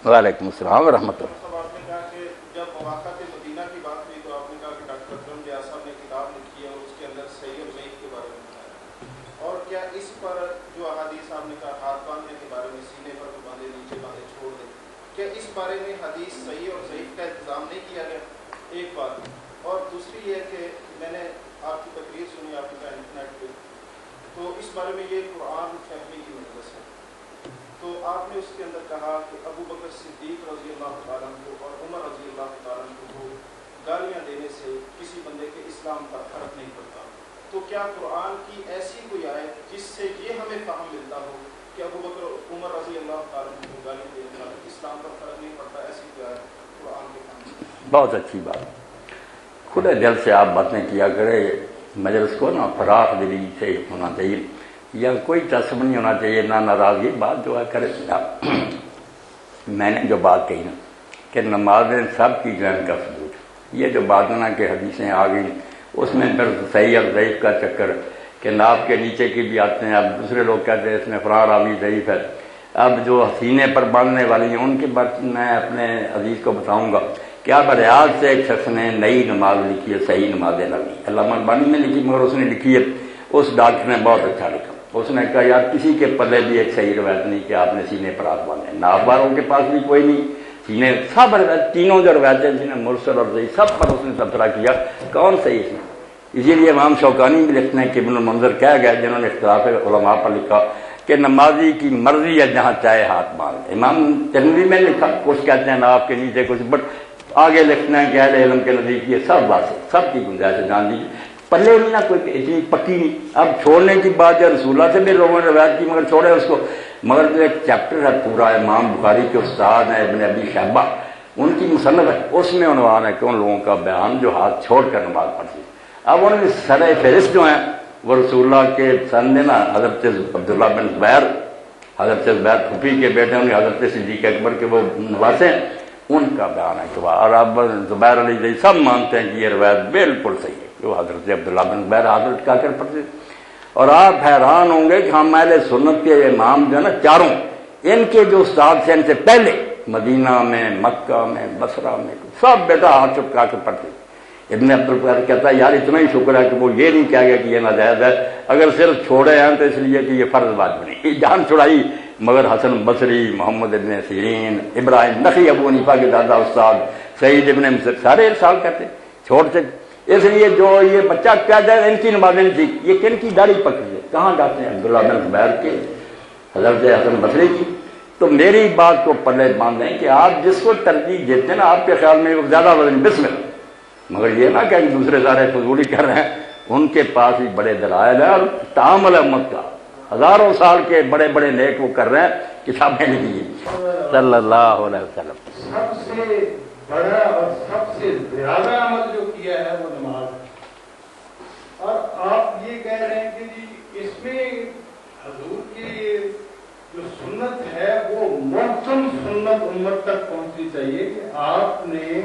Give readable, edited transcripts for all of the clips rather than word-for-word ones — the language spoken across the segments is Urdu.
وعلیکم السلام ورحمۃ اللہ۔ آپ نے کہا کہ جب مواقعات مدینہ کی بات ہوئی تو آپ نے کہا کہ ڈاکٹر اکرم ریاض صاحب نے کتاب لکھی ہے اور اس کے اندر صحیح اور ضعیف کے بارے میں بتایا، اور کیا اس پر جو احادیث آپ نے کہا ہاتھ باندھنے کے بارے میں سینے پر باندھے نیچے باندھے چھوڑ دیں، کیا اس بارے میں حدیث صحیح اور ضعیف کا انتظام نہیں کیا گیا؟ ایک بات، اور دوسری یہ کہ میں نے آپ کی تقریر سنی آپ نے کہا انٹرنیٹ پہ، تو اس بارے میں یہ قرآن فہمی کی مجلس ہے، تو آپ نے اس کے اندر کہا کہ ابو بکر صدیق رضی اللہ تعالیٰ عنہ اور عمر رضی اللہ تعالیٰ عنہ کو گالیاں دینے سے کسی بندے کے اسلام پر فرق نہیں پڑتا، تو کیا قرآن کی ایسی کوئی آیت جس سے یہ ہمیں فہم ملتا ہو کہ ابو بکر عمر رضی اللہ تعالیٰ عنہ کو گالیاں دینے سے اسلام پر فرق نہیں پڑتا، ایسی کوئی آیت قرآن کے فہم؟ بہت اچھی بات، کھلے دل سے آپ باتیں کیا کرے، مجلس کو نا فراخ دلی سے ہونا چاہیے، یا کوئی تعصب نہیں ہونا چاہیے، نہ ناراضگی، بات جو ہے کرے۔ میں نے جو بات کہی نا کہ نمازیں سب کی جو ہے ان کا ثبوت، یہ جو بات نا کہ حدیثیں آ گئی اس میں پھر صحیح اور ضعیف کا چکر کہ ناپ کے نیچے کی بھی آتے ہیں، اب دوسرے لوگ کہتے ہیں اس میں فلاں راوی ضعیف ہے۔ اب جو سینے پر باندھنے والی ہیں ان کے بات میں اپنے عزیز کو بتاؤں گا کہ اب ریاض سے ایک شخص نے نئی نماز لکھی ہے، صحیح نماز نبی، علامہ البانی نے لکھی، مگر اس نے لکھی ہے، اس ڈاکٹر نے بہت اچھا لکھا، اس نے کہا یار کسی کے پلے بھی ایک صحیح روایت نہیں کہ آپ نے سینے پر ہاتھ باندھے، ناپ والوں کے پاس بھی کوئی نہیں، سینے سب روایت، تینوں جو روایتیں تھیں مرسل اور ضعیف، سب پر اس نے تبصرہ کیا کون صحیح ہے۔ اسی لیے امام شوکانی بھی لکھتے ہیں کہ ابن المنظر کہہ گئے جنہوں نے اختلاف علماء پر لکھا کہ نمازی کی مرضی ہے جہاں چاہے ہاتھ باندھ۔ امام ترمذی میں لکھا، کچھ کہتے ہیں ناپ کے نیچے، کچھ بٹ آگے لکھنا ہے کہ اہل علم کے نزدیک یہ سب بات ہے، سب کی گنجائش ہے، جان دیجیے پلے نہیں نا کوئی اتنی پکی نہیں۔ اب چھوڑنے کی بات ہے، رسول اللہ سے بھی لوگوں نے روایت کی مگر چھوڑے اس کو، مگر جو ایک چیپٹر ہے پورا امام بخاری کے استاد ہیں ابن ابی شیبہ، ان کی مصنف ہے، اس میں عنوان ہے کہ ان لوگوں کا بیان جو ہاتھ چھوڑ کر نماز پڑھتی۔ اب انہوں نے سر فہرست جو ہیں وہ رسول اللہ کے سن نا حضرت عبداللہ بن زبیر، حضرت زبیر پھوپھی کے بیٹے ہیں، حضرت صدیق اکبر کے وہ نواسے ہیں، ان کا بیان ہے کہ اور اب زبیر علی جی سب مانتے ہیں کہ یہ روایت بالکل صحیح ہے کہ وہ حضرت عبداللہ بن زبیر حاضر کا کر پڑتے۔ اور آپ حیران ہوں گے کہ ہم اہل سنت کے امام جو ہے نا چاروں، ان کے جو استاد تھے ان سے پہلے مدینہ میں، مکہ میں، بصرہ میں سب بیٹا ہاتھ چپکا کے پڑھتے۔ ابن عبدالبر کہتا ہے یار اتنا ہی شکر ہے کہ وہ یہ نہیں کہہ گیا کہ یہ ناجائز ہے، اگر صرف چھوڑے ہیں تو اس لیے کہ یہ فرض واجب نہیں، جان چھڑائی، مگر حسن بصری، محمد ابن سیرین، ابراہیم نخعی، ابو حنیفہ کے دادا استاد، سعید ابن مسیب سارے ارسال کرتے چھوڑتے۔ اس لیے جو یہ بچہ کہتا ہے ان کی نمازیں نہیں تھی، یہ کن کی داڑھی پکڑی ہے، کہاں جاتے ہیں؟ عبداللہ بن زبیر کے، حضرت حسن بصری کی۔ تو میری بات کو پلے باندھیں کہ آپ جس کو ترجیح دیتے ہیں نا آپ کے خیال میں زیادہ وزن بسم اللہ، مگر یہ نہ کہ دوسرے سارے فضولی کر رہے ہیں، ان کے پاس بھی بڑے دلائل ہیں، اور تعامل امت کا ہزاروں سال کے بڑے بڑے نیک وہ کر رہے ہیں، کتابیں لکھی صلی اللہ علیہ وسلم۔ سب سے بڑا اور سب سے زیادہ عمل جو کیا ہے وہ نماز ہے، اور آپ یہ کہہ رہے ہیں کہ جی اس میں حضور کی جو سنت ہے وہ محکم سنت امت تک پہنچنی چاہیے کہ آپ نے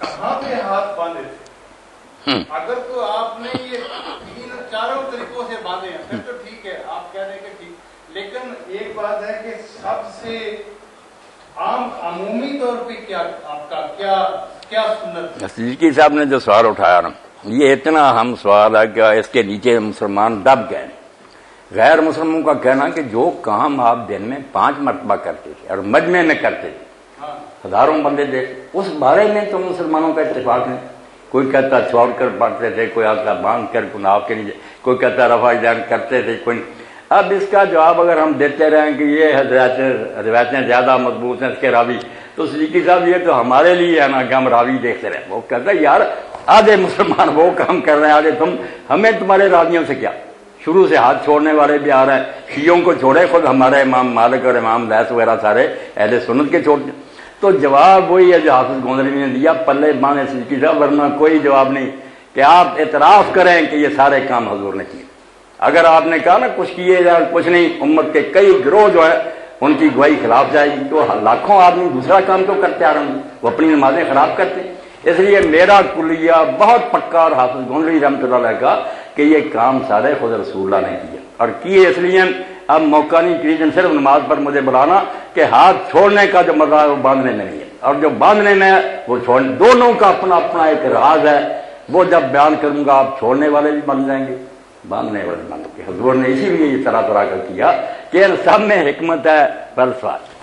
کہاں پہ ہاتھ باندھے تھے۔ اگر تو آپ نے یہ تین چاروں طریقوں سے باندھے ہیں پھر تو ٹھیک ہے، آپ کہہ رہے ہیں کہ ٹھیک، لیکن ایک بات ہے کہ سب سے عام عمومی طور پہ کیا آپ کا کیا سنت ہے؟ صدیقی صاحب نے جو سوال اٹھایا نا یہ اتنا اہم سوال ہے کہ اس کے نیچے مسلمان دب گئے۔ غیر مسلموں کا کہنا کہ جو کام آپ دن میں 5 مرتبہ کرتے تھے اور مجمع میں کرتے تھے، ہزاروں بندے دیکھ، اس بارے میں تو مسلمانوں کا اتفاق نہیں۔ کوئی کہتا چھوڑ کر پڑھتے تھے، کوئی آتا باندھ کر ناف کے نیچے، کوئی کہتا رفع جان کرتے تھے، کوئی۔ اب اس کا جواب اگر ہم دیتے رہیں کہ یہ روایتیں زیادہ مضبوط ہیں اس کے راوی، تو صدیقی صاحب یہ تو ہمارے لیے ہے نا کہ ہم راوی دیکھتے رہیں۔ وہ کہتا ہے یار آدھے مسلمان وہ کام کر رہے ہیں، آدھے تم، ہمیں تمہارے راویوں سے کیا؟ شروع سے ہاتھ چھوڑنے والے بھی آ رہے ہیں، شیعوں کو چھوڑے، خود ہمارے امام مالک اور امام لیث وغیرہ سارے اہل سنت کے چھوڑتے۔ تو جواب وہی ہے جو حافظ گوندری نے دیا، پلے باندھے صدیقی صاحب، ورنہ کوئی جواب نہیں کہ آپ اعتراف کریں کہ یہ سارے کام حضور نے کیے۔ اگر آپ نے کہا نا کچھ کیے یا کچھ نہیں، امت کے کئی گروہ جو ہے ان کی گواہی خلاف جائے گی، تو لاکھوں آدمی دوسرا کام تو کرتے آ رہے ہیں، وہ اپنی نمازیں خراب کرتے۔ اس لیے میرا کلیہ بہت پکا اور حافظ گوندری رحمۃ اللہ علیہ کا کہ یہ کام سارے خود رسول اللہ نے کیا، اور کیے اس لیے اب موقع نہیں کیجیے صرف نماز پر مجھے بلانا کہ ہاتھ چھوڑنے کا جو مزہ ہے وہ باندھنے میں نہیں ہے، اور جو باندھنے میں وہ دونوں کا اپنا اپنا ایک راز ہے، وہ جب بیان کروں گا آپ چھوڑنے والے بھی بن جائیں گے، باندھنے والے بن گے۔ حضور نے اسی لیے یہ طرح طرح کا کیا کہ ان سب میں حکمت ہے، فلسفہ ہے۔